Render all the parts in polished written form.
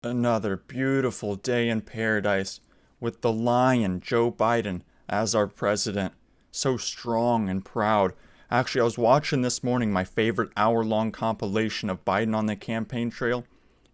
Another beautiful day in paradise with the lion Joe Biden as our president. So strong and proud. Actually, I was watching this morning my favorite hour-long compilation of Biden on the campaign trail,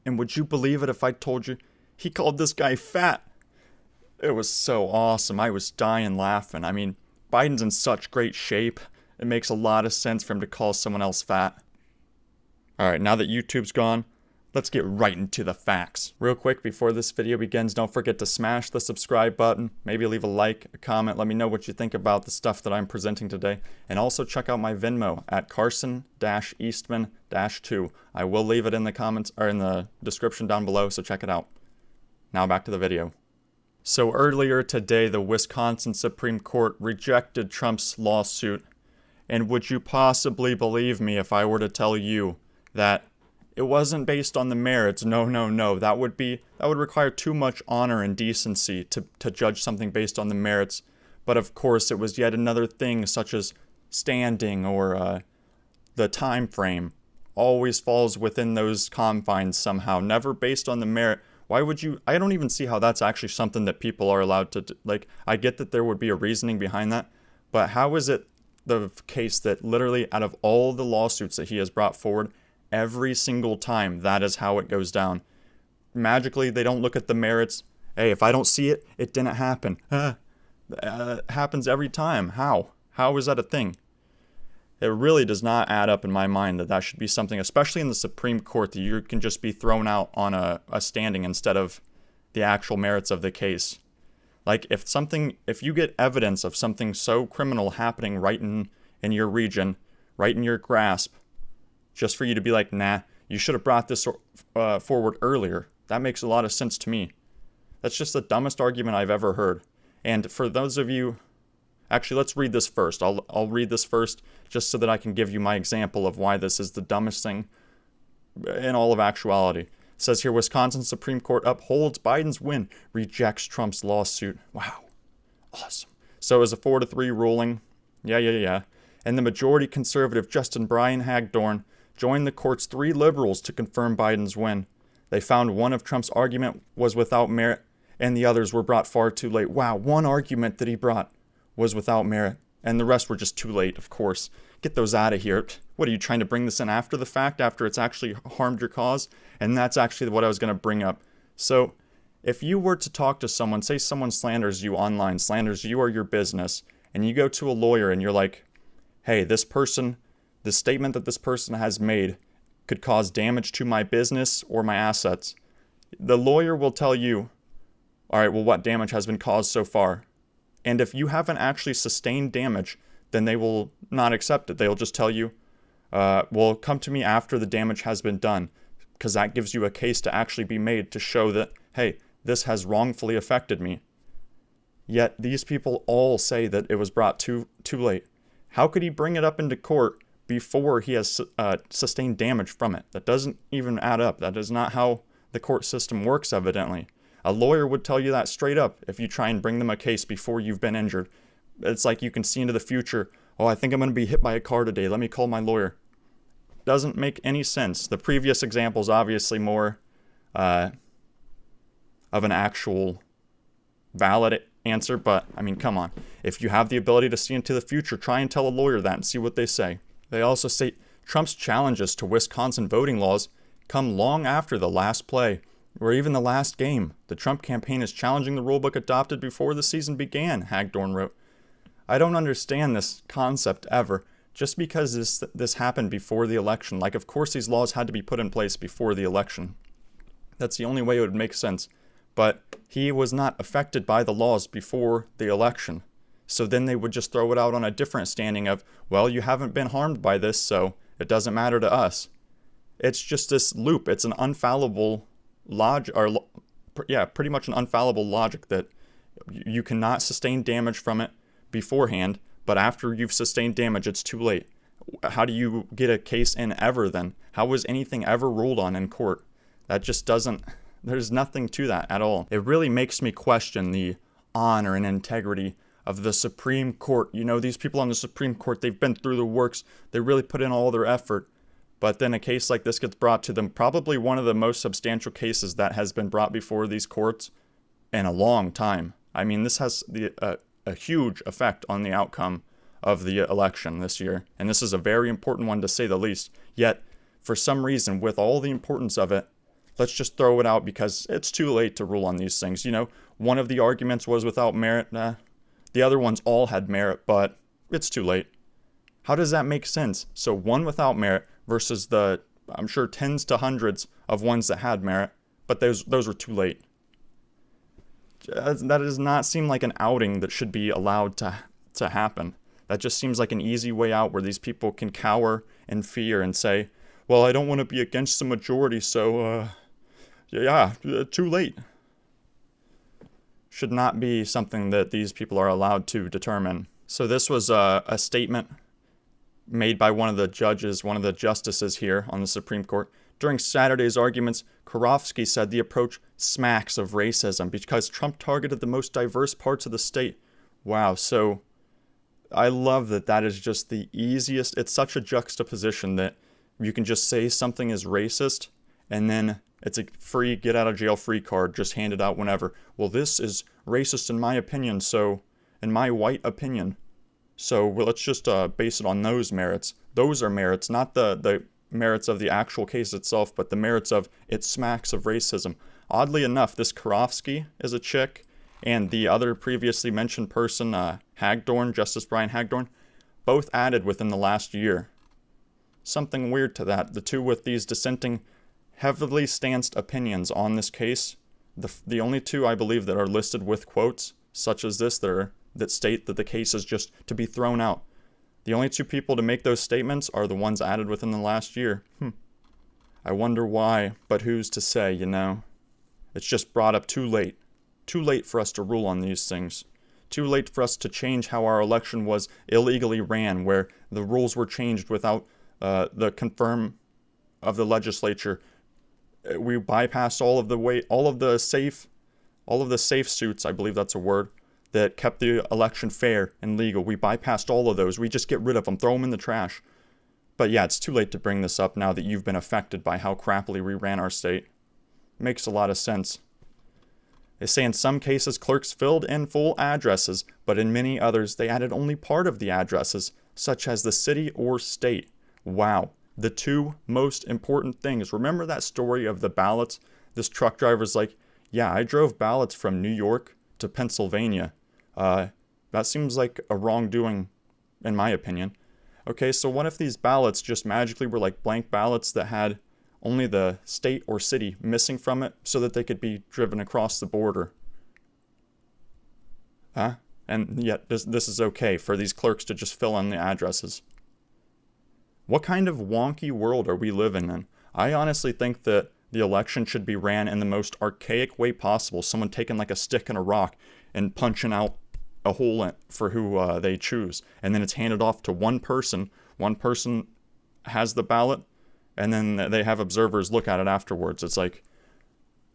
and would you believe it if I told you he called this guy fat? It was so awesome. I was dying laughing. I mean, Biden's in such great shape. It makes a lot of sense for him to call someone else fat. Alright, now that YouTube's gone, let's get right into the facts. Real quick, before this video begins, don't forget to smash the subscribe button, maybe leave a like, a comment, let me know what you think about the stuff that I'm presenting today, and also check out my Venmo at Carson-Eastman-2. I will leave it in the comments, or in the description down below, so check it out. Now back to the video. So earlier today, the Wisconsin Supreme Court rejected Trump's lawsuit, and would you possibly believe me if I were to tell you that it wasn't based on the merits? No. That would require too much honor and decency to judge something based on the merits. But of course, it was yet another thing such as standing or the time frame. Always falls within those confines somehow. Never based on the merit. Why would you? I don't even see how that's actually something that people are allowed to do. Like, I get that there would be a reasoning behind that, but how is it the case that literally out of all the lawsuits that he has brought forward, every single time, that is how it goes down? Magically, they don't look at the merits. Hey, if I don't see it, it didn't happen. Happens every time. How? How is that a thing? It really does not add up in my mind that should be something, especially in the Supreme Court, that you can just be thrown out on a standing instead of the actual merits of the case. Like, if you get evidence of something so criminal happening right in your region, right in your grasp, just for you to be like, nah, you should have brought this forward earlier. That makes a lot of sense to me. That's just the dumbest argument I've ever heard. And for those of you, actually, let's read this first. I'll read this first just so that I can give you my example of why this is the dumbest thing in all of actuality. It says here, Wisconsin Supreme Court upholds Biden's win, rejects Trump's lawsuit. Wow. Awesome. So it was a 4-3 ruling. Yeah. And the majority conservative Justin Brian Hagdorn joined the court's 3 liberals to confirm Biden's win. They found one of Trump's argument was without merit, and the others were brought far too late. Wow, one argument that he brought was without merit, and the rest were just too late, of course. Get those out of here. What, are you trying to bring this in after the fact, after it's actually harmed your cause? And that's actually what I was going to bring up. So, if you were to talk to someone, say someone slanders you online, slanders you or your business, and you go to a lawyer and you're like, hey, the statement that this person has made could cause damage to my business or my assets. The lawyer will tell you, all right, well, what damage has been caused so far? And if you haven't actually sustained damage, then they will not accept it. They'll just tell you, well, come to me after the damage has been done, because that gives you a case to actually be made to show that, hey, this has wrongfully affected me. Yet these people all say that it was brought too late. How could he bring it up into court before he has sustained damage from it? That doesn't even add up. That is not how the court system works, evidently. A lawyer would tell you that straight up if you try and bring them a case before you've been injured. It's like you can see into the future. Oh, I think I'm going to be hit by a car today. Let me call my lawyer. Doesn't make any sense. The previous example is obviously more of an actual valid answer, but I mean, come on. If you have the ability to see into the future, try and tell a lawyer that and see what they say. They also say Trump's challenges to Wisconsin voting laws come long after the last play, or even the last game. The Trump campaign is challenging the rulebook adopted before the season began, Hagdorn wrote. I don't understand this concept ever. Just because this happened before the election, like, of course these laws had to be put in place before the election. That's the only way it would make sense. But he was not affected by the laws before the election. So then they would just throw it out on a different standing of, well, you haven't been harmed by this, so it doesn't matter to us. It's just this loop. It's an unfallible logic, pretty much an unfallible logic that you cannot sustain damage from it beforehand, but after you've sustained damage, it's too late. How do you get a case in ever then? How was anything ever ruled on in court? That just doesn't, there's nothing to that at all. It really makes me question the honor and integrity of the Supreme Court. You know, these people on the Supreme Court, they've been through the works. They really put in all their effort. But then a case like this gets brought to them, probably one of the most substantial cases that has been brought before these courts in a long time. I mean, this has a huge effect on the outcome of the election this year. And this is a very important one, to say the least. Yet, for some reason, with all the importance of it, let's just throw it out because it's too late to rule on these things. You know, one of the arguments was without merit. The other ones all had merit, but it's too late. How does that make sense? So one without merit versus the, I'm sure, tens to hundreds of ones that had merit, but those were too late. That does not seem like an outing that should be allowed to happen. That just seems like an easy way out where these people can cower in fear and say, well, I don't want to be against the majority, so, too late. Should not be something that these people are allowed to determine. So this was a statement made by one of the judges, one of the justices here on the Supreme Court. During Saturday's arguments, Karofsky said the approach smacks of racism because Trump targeted the most diverse parts of the state. Wow, so I love that is just the easiest. It's such a juxtaposition that you can just say something is racist and then it's a free get out of jail free card just handed out whenever. Well, this is racist in my opinion, so in my white opinion. So let's just base it on those merits. Those are merits, not the merits of the actual case itself, but the merits of it smacks of racism. Oddly enough, this Karofsky is a chick, and the other previously mentioned person, Hagdorn, Justice Brian Hagdorn, both added within the last year. Something weird to that. The two with these dissenting, heavily stanced opinions on this case, the only two I believe that are listed with quotes, such as this, that state that the case is just to be thrown out. The only two people to make those statements are the ones added within the last year. I wonder why, but who's to say, you know? It's just brought up too late. Too late for us to rule on these things. Too late for us to change how our election was illegally ran, where the rules were changed without the confirm of the legislature. We bypassed all of the safe suits, I believe that's a word, that kept the election fair and legal. We bypassed all of those. We just get rid of them, throw them in the trash. But yeah, it's too late to bring this up now that you've been affected by how crappily we ran our state. Makes a lot of sense. They say in some cases clerks filled in full addresses, but in many others they added only part of the addresses, such as the city or state. Wow. The two most important things. Remember that story of the ballots? This truck driver's like, yeah, I drove ballots from New York to Pennsylvania. That seems like a wrongdoing, in my opinion. Okay, so what if these ballots just magically were like blank ballots that had only the state or city missing from it so that they could be driven across the border? And yet this is okay for these clerks to just fill in the addresses. What kind of wonky world are we living in? I honestly think that the election should be ran in the most archaic way possible. Someone taking like a stick and a rock and punching out a hole for who they choose. And then it's handed off to one person. One person has the ballot, and then they have observers look at it afterwards. It's like,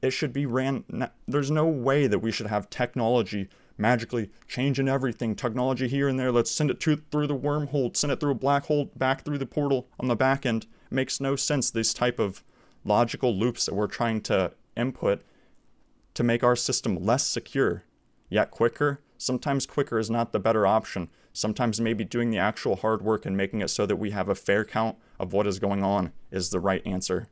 it should be ran. There's no way that we should have technology magically changing everything. Technology here and there. Let's send it through the wormhole, send it through a black hole, back through the portal on the back end. It makes no sense, this type of logical loops that we're trying to input to make our system less secure, yet quicker. Sometimes quicker is not the better option. Sometimes maybe doing the actual hard work and making it so that we have a fair count of what is going on is the right answer.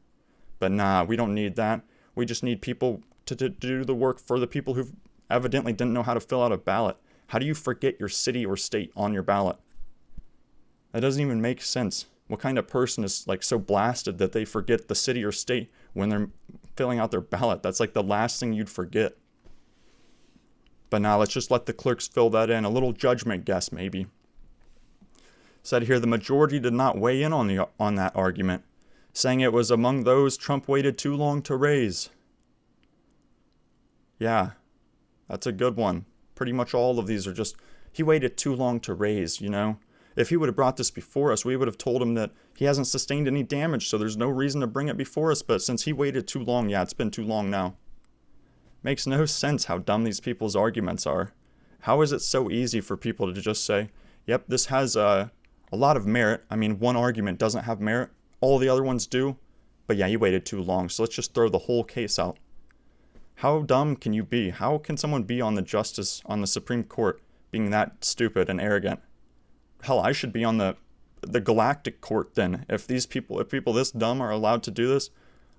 But nah, we don't need that. We just need people to do the work for the people who evidently didn't know how to fill out a ballot. How do you forget your city or state on your ballot? That doesn't even make sense. What kind of person is like so blasted that they forget the city or state when they're filling out their ballot? That's like the last thing you'd forget. But now let's just let the clerks fill that in. A little judgment guess, maybe. Said here the majority did not weigh in on that argument, saying it was among those Trump waited too long to raise. Yeah, that's a good one. Pretty much all of these are just, he waited too long to raise, you know? If he would have brought this before us, we would have told him that he hasn't sustained any damage, so there's no reason to bring it before us. But since he waited too long, yeah, it's been too long now. Makes no sense how dumb these people's arguments are. How is it so easy for people to just say, yep, this has a lot of merit. I mean, one argument doesn't have merit. all the other ones do, but yeah, you waited too long, so let's just throw the whole case out. How dumb can you be? How can someone be on the Supreme Court being that stupid and arrogant? Hell, I should be on the Galactic Court then. If people this dumb are allowed to do this,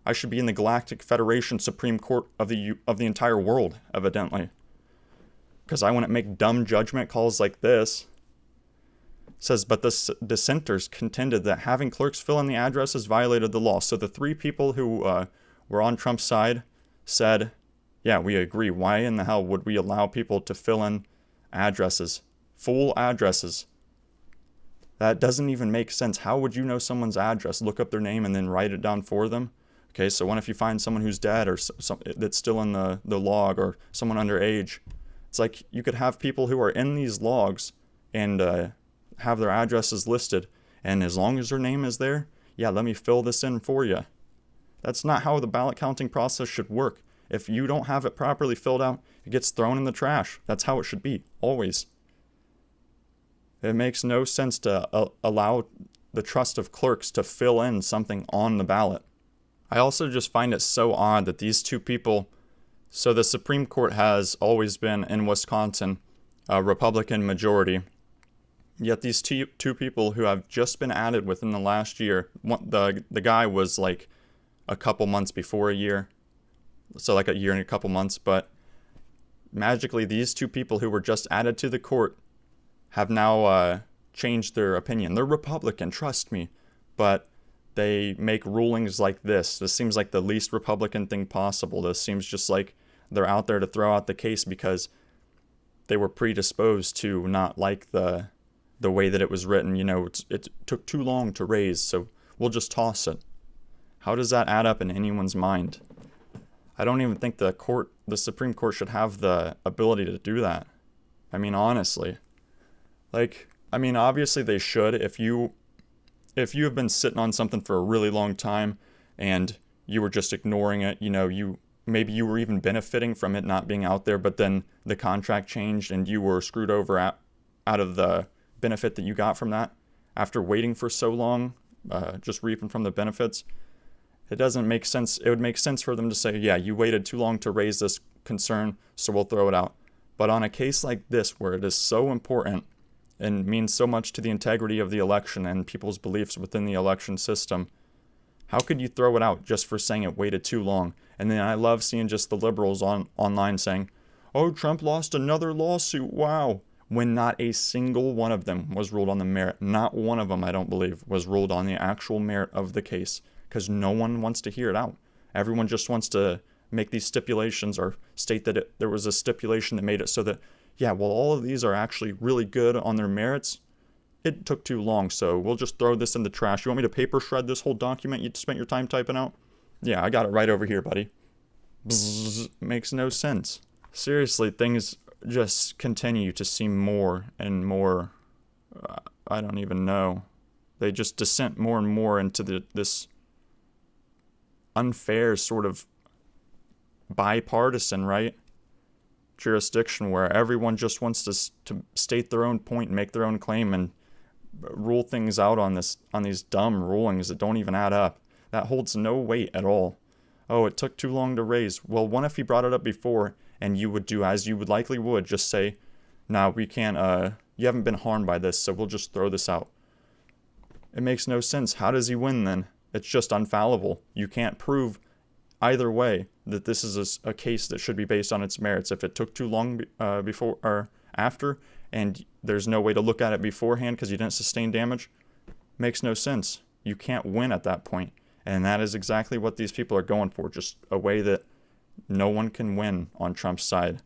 I should be in the Galactic Federation Supreme Court of the entire world, evidently. Because I wouldn't make dumb judgment calls like this. It says, but the dissenters contended that having clerks fill in the addresses violated the law. So the three people who were on Trump's side said, yeah, we agree. Why in the hell would we allow people to fill in addresses, full addresses? That doesn't even make sense. How would you know someone's address? Look up their name and then write it down for them? Okay, so what if you find someone who's dead or that's still in the log, or someone underage? It's like you could have people who are in these logs and have their addresses listed, and as long as their name is there, yeah, let me fill this in for you. That's not how the ballot counting process should work. If you don't have it properly filled out, it gets thrown in the trash. That's how it should be, always. It makes no sense to allow the trust of clerks to fill in something on the ballot. I also just find it so odd that these two people, so the Supreme Court has always been in Wisconsin a Republican majority, yet these two people who have just been added within the last year, the guy was like a couple months before a year, so like a year and a couple months, but magically these two people who were just added to the court have now changed their opinion. They're Republican, trust me, but they make rulings like this. This seems like the least Republican thing possible. This seems just like they're out there to throw out the case because they were predisposed to not like the way that it was written. You know, it took too long to raise, so we'll just toss it. How does that add up in anyone's mind? I don't even think the Supreme Court should have the ability to do that. I mean, honestly. Obviously they should. If you have been sitting on something for a really long time and you were just ignoring it, maybe you were even benefiting from it not being out there, but then the contract changed and you were screwed over out of the benefit that you got from that after waiting for so long, just reaping from the benefits. It doesn't make sense. It would make sense for them to say, yeah, you waited too long to raise this concern, so we'll throw it out. But on a case like this, where it is so important and means so much to the integrity of the election and people's beliefs within the election system, how could you throw it out just for saying it waited too long? And then I love seeing just the liberals online saying, oh, Trump lost another lawsuit, wow. When not a single one of them was ruled on the merit. Not one of them, I don't believe, was ruled on the actual merit of the case. Because no one wants to hear it out. Everyone just wants to make these stipulations or state that there was a stipulation that made it so that, yeah, well, all of these are actually really good on their merits. It took too long, so we'll just throw this in the trash. You want me to paper shred this whole document you spent your time typing out? Yeah, I got it right over here, buddy. Bzzz, makes no sense. Seriously, things just continue to seem more and more, I don't even know. They just descend more and more into this unfair sort of bipartisan, right, jurisdiction where everyone just wants to state their own point and make their own claim and rule things out on these dumb rulings that don't even add up. That holds no weight at all. Oh, it took too long to raise. Well, what if he brought it up before and you would do as you would likely would, just say, nah, we can't, you haven't been harmed by this, so we'll just throw this out. It makes no sense. How does he win then? It's just unfallible. You can't prove either way that this is a case that should be based on its merits. If it took too long before or after, and there's no way to look at it beforehand because you didn't sustain damage, makes no sense. You can't win at that point. And that is exactly what these people are going for, just a way that no one can win on Trump's side.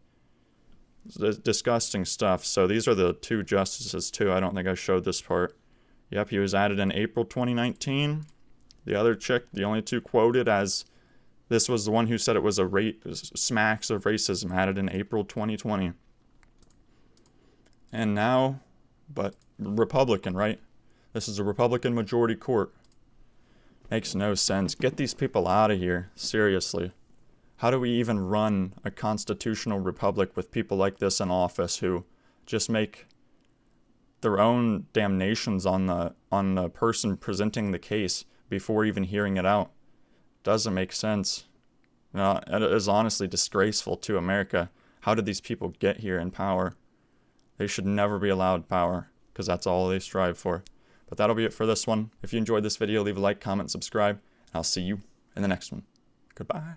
It's disgusting stuff. So these are the two justices too. I don't think I showed this part. Yep, he was added in April 2019. The other chick, the only two quoted as, this was the one who said it was smacks of racism, added in April 2020. And now, but Republican, right? This is a Republican majority court. Makes no sense. Get these people out of here, seriously. How do we even run a constitutional republic with people like this in office who just make their own damnations on the person presenting the case before even hearing it out. Doesn't make sense. It is honestly disgraceful to America. How did these people get here in power? They should never be allowed power, because that's all they strive for. But that'll be it for this one. If you enjoyed this video, leave a like, comment, subscribe, and I'll see you in the next one. Goodbye.